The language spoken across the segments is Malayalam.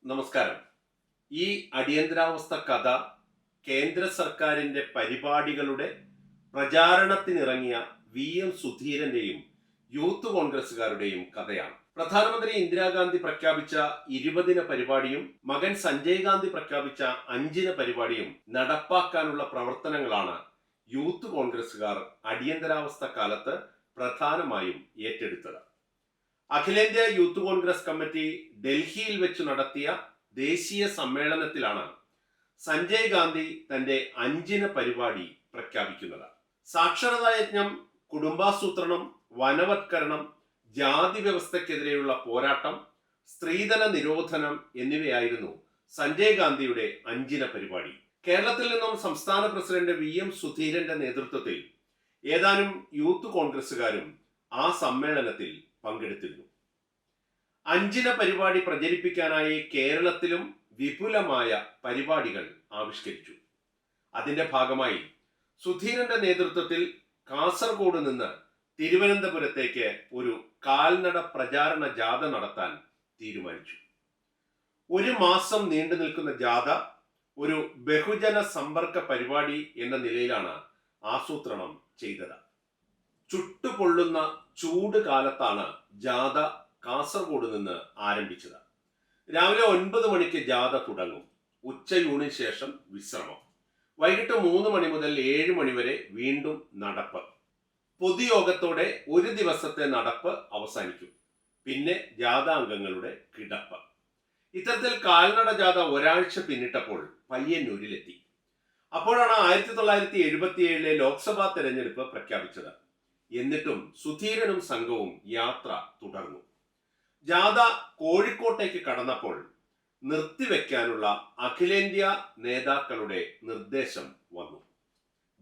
നമസ്കാരം. ഈ അടിയന്തരാവസ്ഥ കഥ കേന്ദ്ര സർക്കാരിന്റെ പരിപാടികളുടെ പ്രചാരണത്തിനിറങ്ങിയ VM സുധീരന്റെയും യൂത്ത് കോൺഗ്രസുകാരുടെയും കഥയാണ്. പ്രധാനമന്ത്രി ഇന്ദിരാഗാന്ധി പ്രഖ്യാപിച്ച 20 പരിപാടിയും മകൻ സഞ്ജയ് ഗാന്ധി പ്രഖ്യാപിച്ച 5 പരിപാടിയും നടപ്പാക്കാനുള്ള പ്രവർത്തനങ്ങളാണ് യൂത്ത് കോൺഗ്രസുകാർ അടിയന്തരാവസ്ഥ കാലത്ത് പ്രധാനമായും ഏറ്റെടുത്തത്. അഖിലേന്ത്യാ യൂത്ത് കോൺഗ്രസ് കമ്മിറ്റി ഡൽഹിയിൽ വെച്ച് നടത്തിയ ദേശീയ സമ്മേളനത്തിലാണ് സഞ്ജയ് ഗാന്ധി തന്റെ 5 പരിപാടി പ്രഖ്യാപിക്കുന്നത്. സാക്ഷരതാ യജ്ഞം, കുടുംബാസൂത്രണം, വനവത്കരണം, ജാതി വ്യവസ്ഥക്കെതിരെയുള്ള പോരാട്ടം, സ്ത്രീധന നിരോധനം എന്നിവയായിരുന്നു സഞ്ജയ് ഗാന്ധിയുടെ 5 പരിപാടി. കേരളത്തിൽ നിന്നും സംസ്ഥാന പ്രസിഡന്റ് VM സുധീരന്റെ നേതൃത്വത്തിൽ ഏതാനും യൂത്ത് കോൺഗ്രസുകാരും ആ സമ്മേളനത്തിൽ പങ്കെടുത്തിരുന്നു. 5 പരിപാടി പ്രചരിപ്പിക്കാനായി കേരളത്തിലും വിപുലമായ പരിപാടികൾ ആവിഷ്കരിച്ചു. അതിന്റെ ഭാഗമായി സുധീരന്റെ നേതൃത്വത്തിൽ കാസർഗോഡ് നിന്ന് തിരുവനന്തപുരത്തേക്ക് ഒരു കാൽനട പ്രചാരണ ജാഥ നടത്താൻ തീരുമാനിച്ചു. 1 മാസം നീണ്ടു നിൽക്കുന്ന ജാഥ ഒരു ബഹുജന സമ്പർക്ക പരിപാടി എന്ന നിലയിലാണ് ആസൂത്രണം ചെയ്തത്. ചുട്ടുപൊള്ളുന്ന ചൂട് കാലത്താണ് ജാഥ കാസർഗോഡ് നിന്ന് ആരംഭിച്ചത്. രാവിലെ 9 മണിക്ക് ജാഥ തുടങ്ങും. ഉച്ചയൂണിന് ശേഷം വിശ്രമം. വൈകിട്ട് 3 മണി മുതൽ 7 മണി വരെ വീണ്ടും നടപ്പ്. പൊതുയോഗത്തോടെ ഒരു ദിവസത്തെ നടപ്പ് അവസാനിക്കും. പിന്നെ ജാഥാംഗങ്ങളുടെ കിടപ്പ്. ഇത്തരത്തിൽ കാൽനട ജാഥ ഒരാഴ്ച പിന്നിട്ടപ്പോൾ പയ്യന്നൂരിലെത്തി. അപ്പോഴാണ് 1977 ലോക്സഭാ തെരഞ്ഞെടുപ്പ് പ്രഖ്യാപിച്ചത്. എന്നിട്ടും സുധീരനും സംഘവും യാത്ര തുടർന്നു. ജാഥ കോഴിക്കോട്ടേക്ക് കടന്നപ്പോൾ നിർത്തിവെക്കാനുള്ള അഖിലേന്ത്യാ നേതാക്കളുടെ നിർദ്ദേശം വന്നു.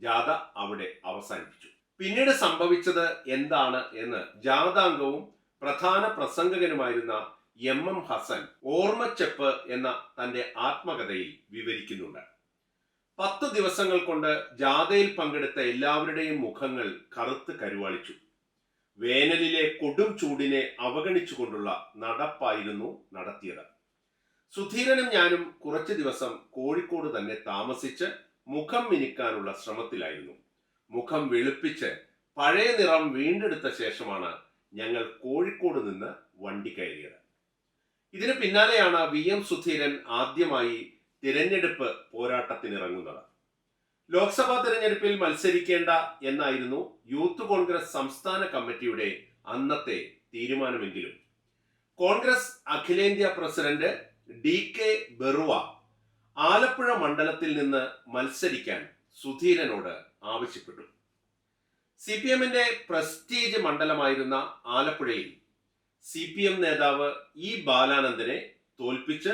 ജാഥ അവിടെ അവസാനിപ്പിച്ചു. പിന്നീട് സംഭവിച്ചത് എന്താണ് എന്ന് ജാഥാംഗവും പ്രധാന പ്രസംഗകനുമായിരുന്ന MM ഹസൻ ഓർമ്മച്ചെപ്പ് എന്ന തന്റെ ആത്മകഥയിൽ വിവരിക്കുന്നുണ്ട്. 10 ദിവസങ്ങൾ കൊണ്ട് ജാഥയിൽ പങ്കെടുത്ത എല്ലാവരുടെയും മുഖങ്ങൾ കറുത്ത് കരുവാളിച്ചു. വേനലിലെ കൊടും ചൂടിനെ അവഗണിച്ചുകൊണ്ടുള്ള നടപ്പായിരുന്നു നടത്തിയത്. സുധീരനും ഞാനും കുറച്ചു ദിവസം കോഴിക്കോട് തന്നെ താമസിച്ച് മുഖം മിനുക്കാനുള്ള ശ്രമത്തിലായിരുന്നു. മുഖം വെളുപ്പിച്ച് പഴയ നിറം വീണ്ടെടുത്ത ശേഷമാണ് ഞങ്ങൾ കോഴിക്കോട് നിന്ന് വണ്ടി കയറിയത്. ഇതിന് പിന്നാലെയാണ് VM സുധീരൻ ആദ്യമായി തിരഞ്ഞെടുപ്പ് പോരാട്ടത്തിനിറങ്ങുന്നത്. ലോക്സഭാ തിരഞ്ഞെടുപ്പിൽ മത്സരിക്കേണ്ട എന്നായിരുന്നു യൂത്ത് കോൺഗ്രസ് സംസ്ഥാന കമ്മിറ്റിയുടെ അന്നത്തെ തീരുമാനമെങ്കിലും കോൺഗ്രസ് അഖിലേന്ത്യാ പ്രസിഡന്റ് DK ബറുവ ആലപ്പുഴ മണ്ഡലത്തിൽ നിന്ന് മത്സരിക്കാൻ സുധീരനോട് ആവശ്യപ്പെട്ടു. CPMന്റെ പ്രസ്റ്റീജ് മണ്ഡലമായിരുന്ന ആലപ്പുഴയിൽ CPM നേതാവ് E ബാലാനന്ദനെ തോൽപ്പിച്ച്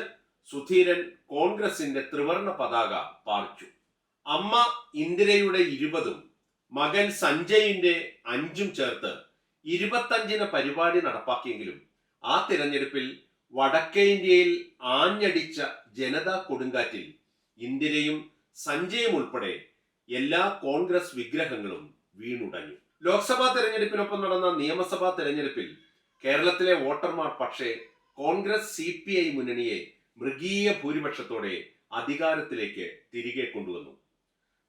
സുധീരൻ കോൺഗ്രസിന്റെ ത്രിവർണ പതാക പാറിച്ചു. അമ്മ ഇന്ദിരയുടെ 20 മകൻ സഞ്ജയിന്റെ 5 ചേർത്ത് 25 പരിപാടി നടപ്പാക്കിയെങ്കിലും ആ തിരഞ്ഞെടുപ്പിൽ വടക്കേ ഇന്ത്യയിൽ ആഞ്ഞടിച്ച ജനതാ കൊടുങ്കാറ്റിൽ ഇന്ദിരയും സഞ്ജയും ഉൾപ്പെടെ എല്ലാ കോൺഗ്രസ് വിഗ്രഹങ്ങളും വീണുടഞ്ഞു. ലോക്സഭാ തെരഞ്ഞെടുപ്പിനൊപ്പം നടന്ന നിയമസഭാ തെരഞ്ഞെടുപ്പിൽ കേരളത്തിലെ വോട്ടർമാർ പക്ഷേ കോൺഗ്രസ് CPI മുന്നണിയെ മൃഗീയ ഭൂരിപക്ഷത്തോടെ അധികാരത്തിലേക്ക് തിരികെ കൊണ്ടുവന്നു.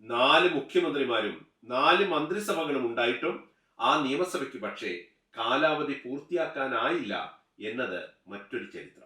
4 മുഖ്യമന്ത്രിമാരും 4 മന്ത്രിസഭകളും ഉണ്ടായിട്ടും ആ നിയമസഭയ്ക്ക് പക്ഷേ കാലാവധി പൂർത്തിയാക്കാനായില്ല എന്നത് മറ്റൊരു ചരിത്രം.